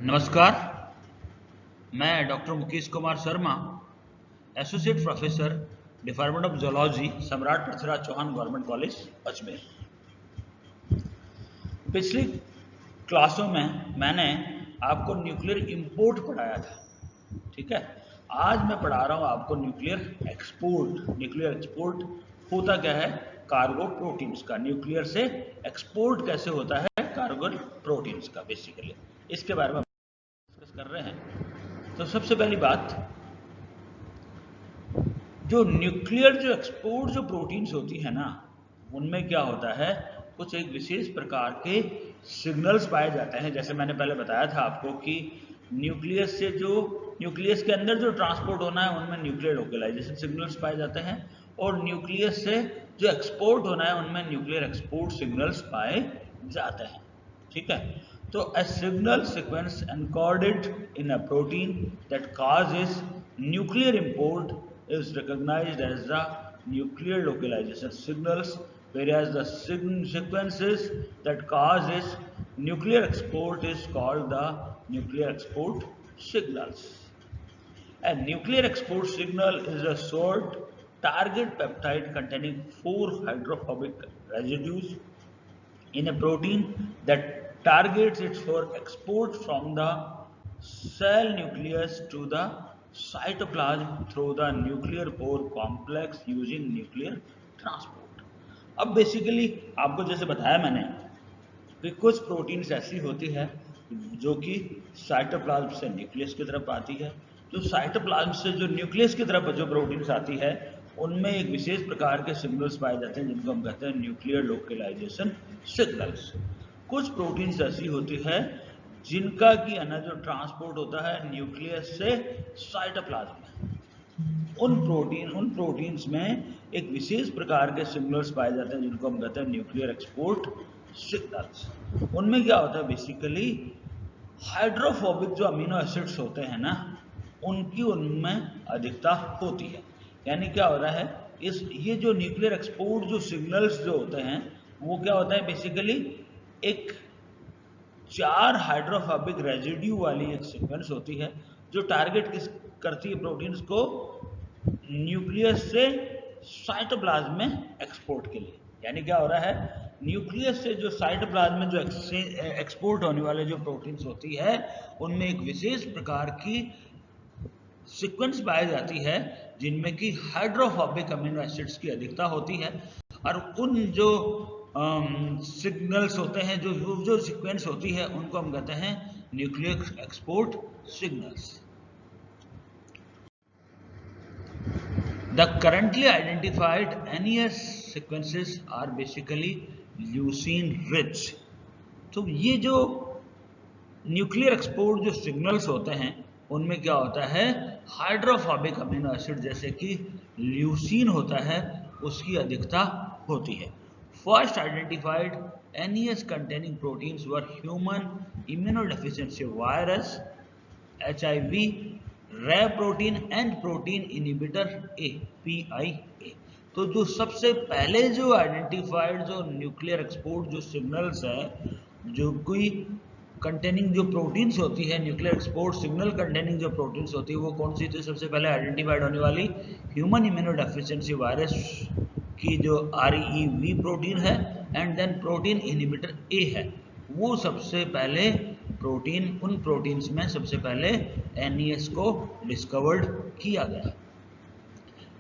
नमस्कार। मैं doctor Mukesh Kumar Sharma, associate professor, department of zoology, सम्राट पृथ्वीराज चौहान गवर्नमेंट कॉलेज, अजमेर। पिछली क्लासों में मैंने आपको न्यूक्लियर इंपोर्ट पढ़ाया था, ठीक है। आज मैं पढ़ा रहा हूँ आपको न्यूक्लियर एक्सपोर्ट। न्यूक्लियर एक्सपोर्ट होता क्या है? कार्गो प्रोटीन्स का। न्यूक्लियर से एक्सपोर्ट कैसे होता है कार्गो प्रोटीन्स का, बेसिकली इसके बारे में डिस्कस कर रहे हैं। तो सबसे पहली बात, जो न्यूक्लियर जो एक्सपोर्ट जो प्रोटीन्स होती है ना, उनमें क्या होता है, कुछ एक विशेष प्रकार के सिग्नल्स पाए जाते हैं। जैसे मैंने पहले बताया था आपको कि न्यूक्लियस से जो न्यूक्लियस के अंदर जो ट्रांसपोर्ट होना है उनमें न्यूक्लियर लोकलाइजेशन सिग्नल्स पाए जाते हैं, और न्यूक्लियस से जो एक्सपोर्ट होना है उनमें न्यूक्लियर एक्सपोर्ट सिग्नल्स पाए जाते हैं, ठीक है। तो a signal sequence encoded in a protein that causes nuclear import is recognized as the nuclear localization signals, whereas the sequences that causes nuclear export is called the nuclear export signals. A nuclear export signal is a short target peptide containing 4 hydrophobic residues in a protein that targets it for export from the cell nucleus to the cytoplasm through the nuclear pore complex using nuclear transport. अब basically आपको जैसे बताया मैंने कि कुछ proteins ऐसी होती है जो कि साइटोप्लाज्म से न्यूक्लियस की तरफ आती है। जो साइटोप्लाज्म से जो न्यूक्लियस की तरफ जो प्रोटीन्स आती है उनमें एक विशेष प्रकार के सिग्नल्स पाए जाते हैं जिनको हम कहते हैं न्यूक्लियर लोकलाइजेशन सिग्नल्स। कुछ प्रोटीन्स ऐसी होती है जिनका कि है ना जो ट्रांसपोर्ट होता है न्यूक्लियस से साइटोप्लाज्म में। उन प्रोटीन्स में एक विशेष प्रकार के सिग्नल्स पाए जाते हैं जिनको हम कहते हैं न्यूक्लियर एक्सपोर्ट सिग्नल्स। उनमें क्या होता है, बेसिकली हाइड्रोफोबिक जो अमीनो एसिड्स होते हैं ना, उनकी उनमें अधिकता होती है। यानी क्या हो रहा है, ये जो न्यूक्लियर एक्सपोर्ट जो सिग्नल्स जो होते हैं वो क्या होता है, बेसिकली एक 4 हाइड्रोफोबिक रेजिड्यू वाली एक सीक्वेंस होती है जो टारगेट करती है प्रोटीन्स को न्यूक्लियस से साइटोप्लाज्म में एक्सपोर्ट के लिए। यानी क्या हो रहा है, न्यूक्लियस से जो साइटोप्लाज्म में जो एक्सपोर्ट होने वाले जो प्रोटीन्स होती है उनमें एक विशेष प्रकार की सीक्वेंस पाई जाती है जिनमें कि हाइड्रोफोबिक अमीनो एसिड्स की अधिकता होती है। और उन जो सिग्नल्स होते हैं, जो सीक्वेंस होती है, उनको हम कहते हैं nuclear export signals. The currently identified NES sequences are basically leucine rich। तो ये जो न्यूक्लियर एक्सपोर्ट जो सिग्नल्स होते हैं उनमें क्या होता है, हाइड्रोफोबिक अमीनो एसिड जैसे कि ल्यूसीन होता है उसकी अधिकता होती है। First identified NES containing proteins were human immunodeficiency virus, HIV, रे protein and protein inhibitor A, PIA। तो जो सबसे पहले जो आइडेंटिफाइड जो न्यूक्लियर एक्सपोर्ट जो सिग्नल्स है जो कोई कंटेनिंग जो प्रोटीन्स होती है, न्यूक्लियर एक्सपोर्ट सिग्नल कंटेनिंग जो प्रोटीन्स होती है वो कौन सी थी सबसे पहले आइडेंटिफाइड होने वाली? ह्यूमन इम्यूनोडेफिशिएंसी वायरस की जो REV प्रोटीन है एंड देन प्रोटीन इनिबिटर ए है। वो सबसे पहले प्रोटीन, उन प्रोटीन्स में सबसे पहले NES को डिस्कवर्ड किया गया।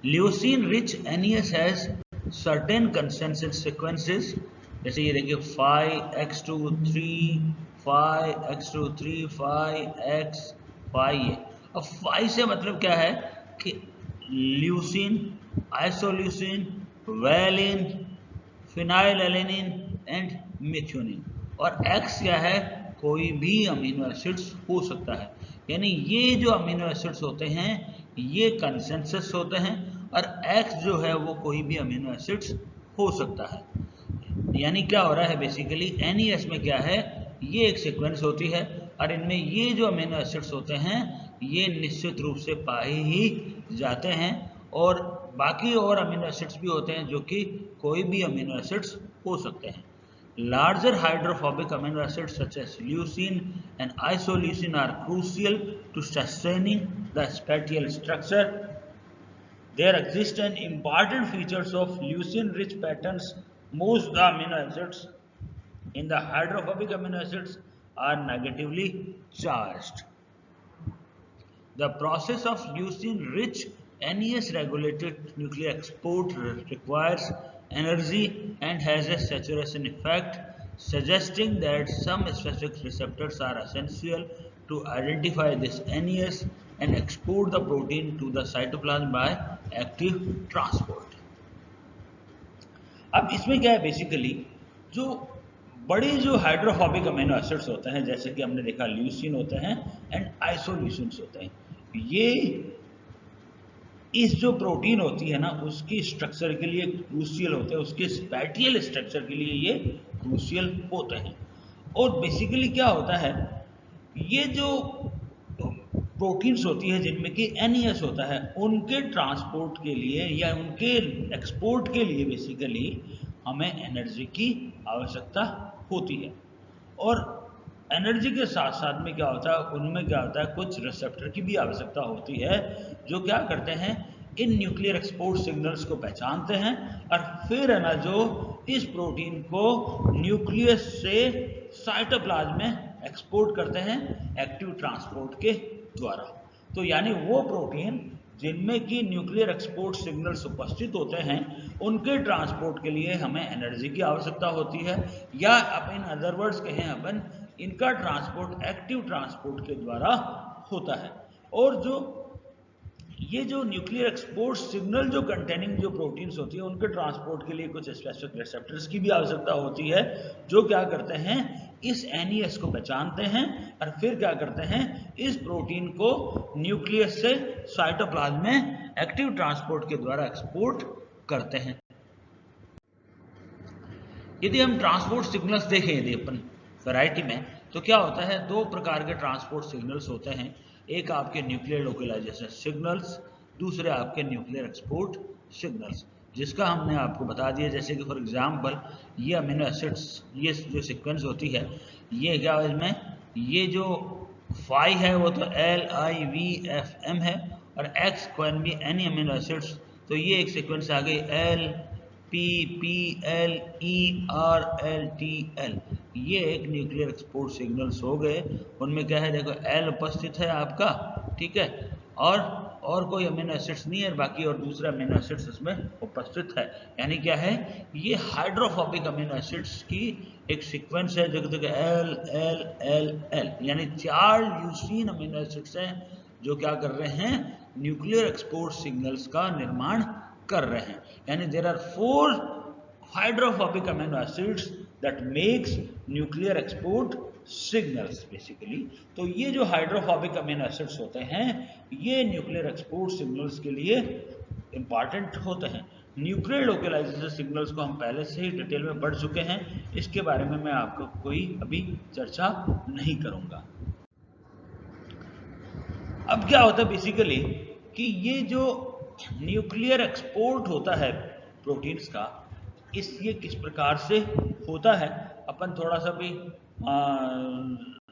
Leucine rich NES has certain consensus sequences, जैसे ये देखिए 5x23 5x23 5x 5। अब 5 से मतलब क्या है कि leucine, isoleucine, valine, phenylalanine and methionine. और X क्या है, कोई भी अमीनो एसिड्स हो सकता है। यानी ये जो अमीनो एसिड्स होते हैं ये कंसेंसस होते हैं, और X जो है वो कोई भी अमीनो एसिड्स हो सकता है। यानी क्या हो रहा है, बेसिकली NES में क्या है, ये एक सीक्वेंस होती है और इनमें ये जो अमीनो एसिड्स होते हैं ये निश्चित रूप से पाए ही जाते हैं, और बाकी और अमीनो एसिड्स भी होते हैं जो कि कोई भी अमीनो एसिड्स हो सकते हैं। Larger hydrophobic amino acids such as leucine and isoleucine are crucial to sustaining the spatial structure. There exist an important features of leucine-rich patterns. Most the amino acids in the hydrophobic amino acids are negatively charged. The process of leucine-rich NES-regulated nuclear export requires energy and has a saturation effect, suggesting that some specific receptors are essential to identify this NES and export the protein to the cytoplasm by active transport. अब इसमें क्या है basically, जो बड़े जो hydrophobic amino acids होते हैं, जैसे कि हमने देखा ल्यूसिन होते हैं एंड आइसोल्यूसिन्स होते हैं, ये इस जो प्रोटीन होती है ना उसकी स्ट्रक्चर के लिए क्रूशियल होते हैं, उसके स्पैटियल स्ट्रक्चर के लिए ये क्रूशियल होते हैं। और बेसिकली क्या होता है, ये जो प्रोटीन्स होती है जिनमें कि NES होता है, उनके ट्रांसपोर्ट के लिए या उनके एक्सपोर्ट के लिए बेसिकली हमें एनर्जी की आवश्यकता होती है। और एनर्जी के साथ साथ में क्या होता है, उनमें क्या होता है, कुछ रिसेप्टर की भी आवश्यकता होती है जो क्या करते हैं, इन न्यूक्लियर एक्सपोर्ट सिग्नल्स को पहचानते हैं और फिर है ना जो इस प्रोटीन को न्यूक्लियस से साइटोप्लाज्म में एक्सपोर्ट करते हैं एक्टिव ट्रांसपोर्ट के द्वारा। तो यानी वो प्रोटीन जिनमें कि न्यूक्लियर एक्सपोर्ट सिग्नल्स उपस्थित होते हैं, उनके ट्रांसपोर्ट के लिए हमें एनर्जी की आवश्यकता होती है, या इन अदर वर्ड्स कहें अपन, इनका ट्रांसपोर्ट एक्टिव ट्रांसपोर्ट के द्वारा होता है। और जो ये जो न्यूक्लियर एक्सपोर्ट सिग्नल जो कंटेनिंग जो प्रोटीन्स होती है, उनके ट्रांसपोर्ट के लिए कुछ स्पेसिफिक रिसेप्टर्स की भी आवश्यकता होती है, जो क्या करते हैं, इस NES को पहचानते हैं और फिर क्या करते हैं, इस प्रोटीन को न्यूक्लियस से साइटोप्लाज्म में एक्टिव ट्रांसपोर्ट के द्वारा एक्सपोर्ट करते हैं। यदि हम ट्रांसपोर्ट सिग्नल्स देखें यदि अपन वैरायटी में, तो क्या होता है, दो प्रकार के ट्रांसपोर्ट सिग्नल्स होते हैं। एक आपके न्यूक्लियर लोकलाइजेशन सिग्नल्स, दूसरे आपके न्यूक्लियर एक्सपोर्ट सिग्नल्स, जिसका हमने आपको बता दिया। जैसे कि फॉर एग्जांपल ये अमीनो एसिड्स, ये जो सीक्वेंस होती है, ये क्या है, इसमें ये जो फाई है वो तो LIVFM है, और X can be any amino acids, तो ये एक सीक्वेंस आ गई LPPLERLTL, ये एक न्यूक्लियर एक्सपोर्ट सिग्नल्स हो गए। उनमें क्या है, देखो L उपस्थित है आपका, ठीक है, और कोई अमीनो एसिड्स नहीं है, बाकी और दूसरा अमीनो एसिड्स इसमें उपस्थित है। यानी क्या है, ये हाइड्रोफोबिक अमीनो एसिड्स की एक सीक्वेंस है, जो LLLL, यानी 4 ल्यूसीन अमीनो एसिड्स हैं जो क्या कर रहे हैं, न्यूक्लियर एक्सपोर्ट सिग्नल्स का निर्माण कर रहे हैं। यानी there are 4 hydrophobic amino acids that makes nuclear export signals basically. तो ये जो हाइड्रोफोबिक अमीनो एसिड्स होते हैं, ये न्यूक्लियर एक्सपोर्ट सिग्नल्स के लिए इंपॉर्टेंट होते हैं। न्यूक्लियर लोकलाइजेशन सिग्नल्स को हम पहले से ही डिटेल में पढ़ चुके हैं, इसके बारे में मैं आपको कोई अभी चर्चा नहीं करूंगा। अब क्या होता है बेसिकली कि ये जो न्यूक्लियर एक्सपोर्ट होता है प्रोटीन्स का, ये किस प्रकार से होता है, अपन थोड़ा सा भी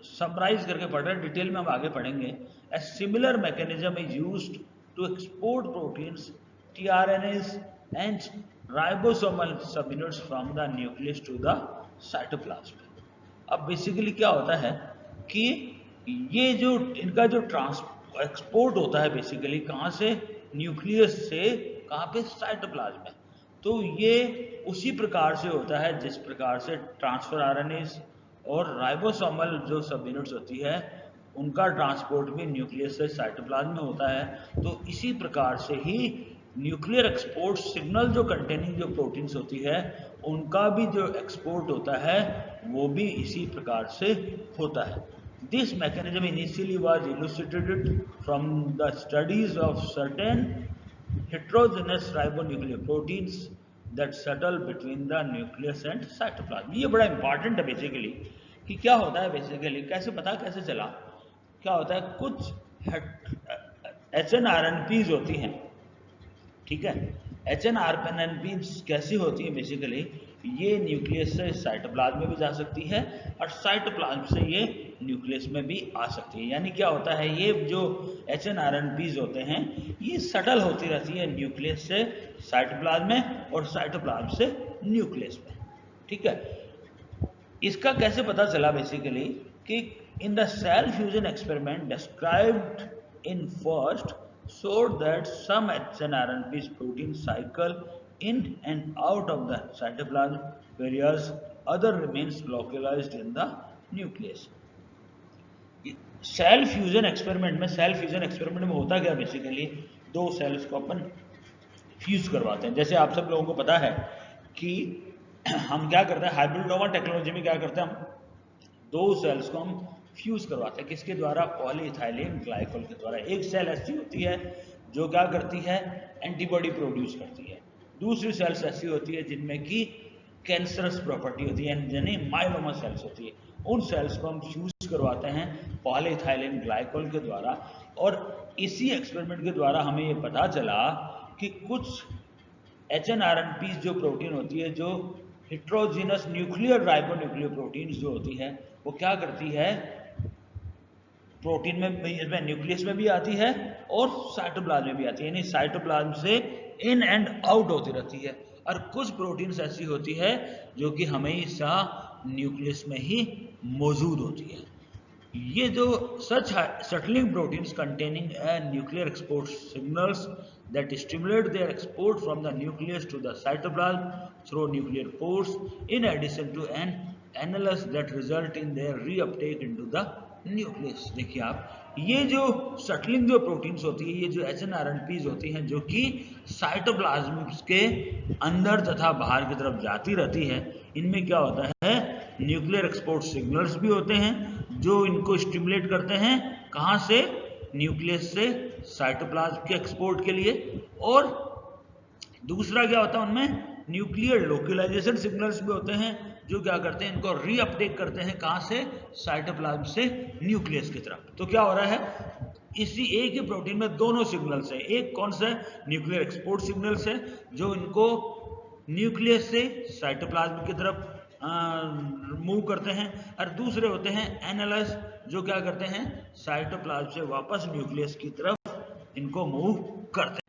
समराइज करके पढ़ रहे हैं, डिटेल में हम आगे पढ़ेंगे। A similar mechanism is used to export proteins, tRNAs and ribosomal subunits from the nucleus to the cytoplasm. अब बेसिकली क्या होता है कि ये जो इनका जो एक्सपोर्ट होता है बेसिकली कहाँ से, न्यूक्लियस से कहाँ पे, साइटोप्लाज्म में। तो ये उसी प्रकार से होता है जिस प्रकार से ट्रांसफर RNAs और राइबोसोमल जो सब यूनिट्स होती है, उनका ट्रांसपोर्ट भी न्यूक्लियस से साइटोप्लाज्म में होता है। तो इसी प्रकार से ही न्यूक्लियर एक्सपोर्ट सिग्नल जो कंटेनिंग जो प्रोटीन्स होती है, उनका भी जो एक्सपोर्ट होता है वो भी इसी प्रकार से होता है। This mechanism initially was elucidated from the studies of certain heterogeneous ribonuclear proteins that settle between the nucleus and cytoplasm। ये बड़ा इंपॉर्टेंट है बेसिकली कि क्या होता है, बेसिकली कैसे पता कैसे चला, क्या होता है, कुछ HNRNPs होती हैं, ठीक है। HNRNPs कैसी होती है बेसिकली, ये न्यूक्लियस से साइटोप्लाज्म में भी जा सकती है और साइटोप्लाज्म से ये न्यूक्लियस में भी आ सकती है। यानी क्या होता है, ये जो HNRNPs होते हैं ये सटल होती रहती है न्यूक्लियस से साइटोप्लाज्म में और साइटोप्लाज्म से न्यूक्लियस में। ठीक है, इसका कैसे पता चला बेसिकली कि in the cell fusion experiment described in first showed that some HNRNPs protein cycle in and out of the cytoplasm, whereas other remains localized in the nucleus. Cell fusion experiment में होता क्या, basically दो sales को अपन fuse करवाते हैं। जैसे आप सब लोगों को पता है कि हम क्या करते हैं, हाइब्रिडोमा टेक्नोलॉजी में क्या करते हैं, हम दो सेल्स को हम फ्यूज करवाते हैं। किसके द्वारा, पॉलीइथाइलिन ग्लाइकोल के द्वारा। एक सेल ऐसी होती है जो क्या करती है, एंटीबॉडी प्रोड्यूस करती है। दूसरी सेल्स ऐसी होती है जिनमें कि कैंसरस प्रॉपर्टी होती है, यानी माइलोमा सेल्स होती है। उन सेल्स को हम फ्यूज करवाते हैं पॉलीइथाइलिन ग्लाइकोल के द्वारा। और इसी एक्सपेरिमेंट के द्वारा हमें ये पता चला कि कुछ HNRNPs जो प्रोटीन होती है, जो हेट्रोजीनस न्यूक्लियर राइबोन्यूक्लियर प्रोटीन्स जो होती है, वो क्या करती है, प्रोटीन में न्यूक्लियस में भी आती है और साइटोप्लाज्म में भी आती है, यानी साइटोप्लाज्म से इन एंड आउट होती रहती है। और कुछ प्रोटीन्स ऐसी होती है जो कि हमेशा न्यूक्लियस में ही मौजूद होती है। ये जो such settling proteins containing a nuclear export signals that stimulate their export from the nucleus to the cytoplasm through nuclear pores, in addition to an annulus that result in their reuptake into the nucleus। देखिए आप, ये जो सटलिंग जो proteins होती है, ये जो HNRNPs होती हैं जो कि साइटोप्लाज्म के अंदर तथा बाहर की तरफ जाती रहती है, इनमें क्या होता है, न्यूक्लियर एक्सपोर्ट सिग्नल्स भी होते हैं जो इनको स्टिमुलेट करते हैं, कहाँ से, न्यूक्लियस से साइटोप्लाज्म के एक्सपोर्ट के लिए। और दूसरा क्या होता है, उनमें न्यूक्लियर लोकलाइजेशन सिग्नल्स भी होते हैं जो क्या करते हैं, इनको रीअपटेक करते हैं, कहाँ से, साइटोप्लाज्म से न्यूक्लियस की तरफ। तो क्या हो रहा है, इसी एक ही प्रोटीन में दोनों सिग्नल्स हैं। एक कौन सा, न्यूक्लियर एक्सपोर्ट सिग्नल्स है जो इनको न्यूक्लियस से साइटोप्लाज्म की तरफ मूव करते हैं, और दूसरे होते हैं एनालस जो क्या करते हैं, साइटोप्लाज्म से वापस न्यूक्लियस की तरफ इनको मूव करते हैं।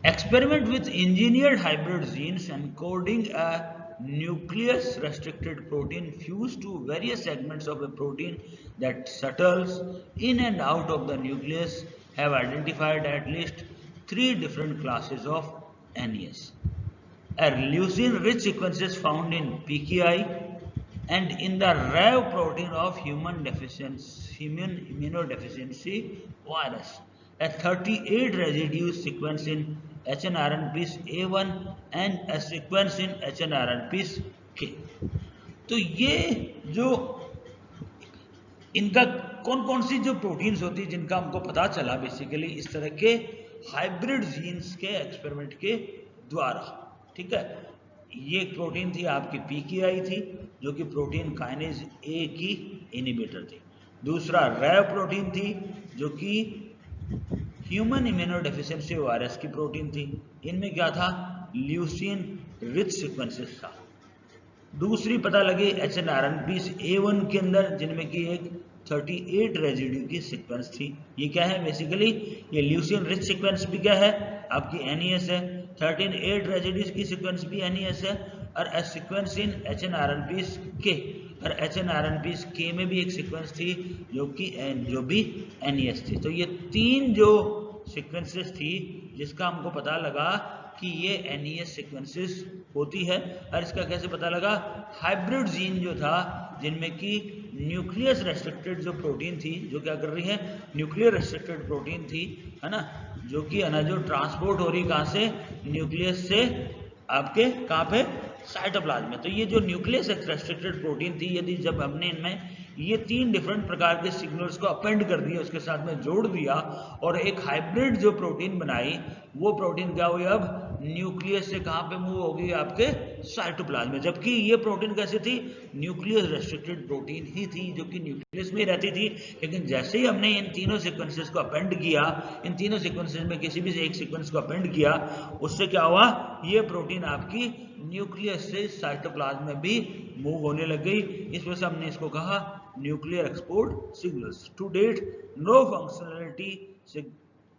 Experiment with engineered hybrid genes encoding a nucleus restricted protein fused to various segments of a protein that shuttles in and out of the nucleus have identified at least 3 different classes of NES. A leucine-rich sequences found in PKI and in the RAV protein of human immunodeficiency virus. A 38 residue sequence in HNRNPs A1 and a sequence in HNRNPs K। तो ये जो इनका कौन कौन सी जो proteins होती है जिनका हमको पता चला बेसिकली इस तरह के हाइब्रिड जीन्स के एक्सपेरिमेंट के द्वारा। ठीक है, ये एक प्रोटीन थी आपकी PKI थी जो कि प्रोटीन काइनेज A की इनिबिटर थी। दूसरा रैव प्रोटीन थी जो कि ह्यूमन इम्यूनोडेफिशिएंसी वायरस की प्रोटीन थी। इनमें क्या था, ल्यूसीन रिच सीक्वेंसेस था। दूसरी पता लगी HNRNPs A1 के अंदर जिनमें कि एक 38 रेजिड्यू की सीक्वेंस थी। ये क्या है बेसिकली, ये ल्यूसीन रिच सीक्वेंस भी क्या है आपकी NES है, 38 रेजिड्यूज की सीक्वेंस भी NES है, और ए सीक्वेंस इन HNRNPs K, और HNRNPs K में भी एक सीक्वेंस थी जो भी NES थी। तो ये 3 जो सीक्वेंसेस थी जिसका हमको पता लगा कि ये NES सीक्वेंसेस होती है। और इसका कैसे पता लगा, हाइब्रिड जीन जो था जिनमें कि न्यूक्लियस रेस्ट्रिक्टेड जो प्रोटीन थी, जो क्या कर रही है, न्यूक्लियर रेस्ट्रिक्टेड प्रोटीन थी, है ना, जो कि है ना जो ट्रांसपोर्ट हो रही कहाँ से, न्यूक्लियस से आपके कहाँ पे, साइटोप्लाज्म में। तो ये जो न्यूक्लियस रेस्ट्रिक्टेड प्रोटीन थी, यदि जब हमने इनमें ये 3 डिफरेंट प्रकार के सिग्नल्स को अपेंड कर दिया, उसके साथ में जोड़ दिया और एक हाइब्रिड जो प्रोटीन बनाई, वो प्रोटीन क्या हुई, अब न्यूक्लियस से कहाँ पे मूव होगी, आपके साइटोप्लाज्म में। जबकि ये प्रोटीन कैसी थी, न्यूक्लियस रेस्ट्रिक्टेड प्रोटीन ही थी जो कि न्यूक्लियस में रहती थी। लेकिन जैसे ही हमने इन तीनों सीक्वेंसेस को अपेंड किया, इन तीनों सीक्वेंसेस में किसी भी एक सीक्वेंस को अपेंड किया, उससे क्या हुआ, ये प्रोटीन आपकी न्यूक्लियस से साइटोप्लाज्म में भी मूव होने लग गई। इस वजह से हमने इसको कहा nuclear export signals. To date no functionality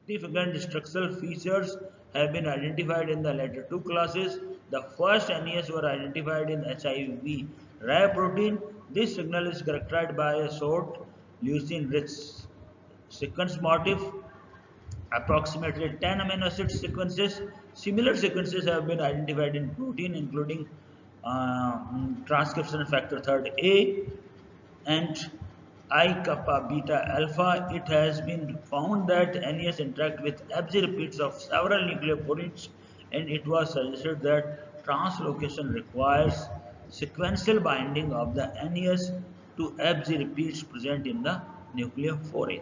significant structural features have been identified in the latter two classes. The first NES were identified in HIV-RAB protein. This signal is characterized by a short leucine-rich sequence motif, approximately 10 amino acid sequences. Similar sequences have been identified in protein, including transcription factor 3A and I kappa beta alpha. It has been found that NES interact with Fz repeats of several nucleoproteins, and it was suggested that translocation requires sequential binding of the NES to Fz repeats present in the nucleophore.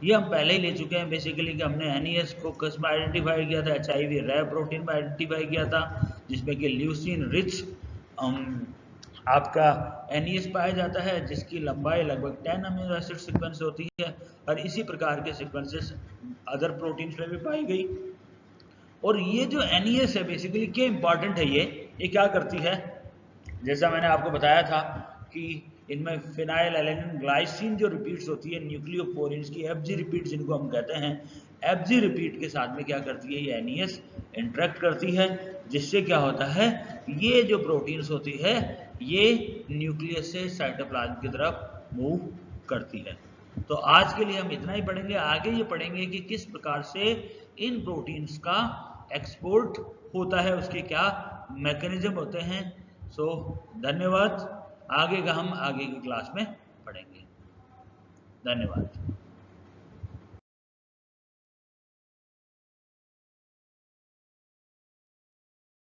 ये हम पहले ही ले चुके हैं basically कि हमने NES को किस में आइडेंटिफाई किया था, HIV-RAB प्रोटीन में आइडेंटिफाई किया था, जिसमें कि ल्यूसीन रिच आपका NES पाया जाता है, जिसकी लंबाई लगभग 10 अमीनो एसिड सीक्वेंस होती है। और इसी प्रकार के सीक्वेंसेस अदर प्रोटीन्स में भी पाई गई। और ये जो NES है बेसिकली क्या इंपॉर्टेंट है, ये क्या करती है, जैसा मैंने आपको बताया था कि इनमें फिनाइल एलेनिन ग्लाइसिन जो रिपीट्स होती है न्यूक्लियोफोरिन्स की, FG रिपीट जिनको हम कहते हैं, FG रिपीट के साथ में क्या करती है, ये NES इंटरेक्ट करती है, जिससे क्या होता है, ये जो प्रोटीन्स होती है ये न्यूक्लियस से साइटोप्लाज्म की तरफ मूव करती है। तो आज के लिए हम इतना ही पढ़ेंगे। आगे ये पढ़ेंगे कि किस प्रकार से इन प्रोटीन्स का एक्सपोर्ट होता है, उसके क्या मैकेनिज्म होते हैं। सो धन्यवाद। आगे का हम आगे की क्लास में पढ़ेंगे। धन्यवाद।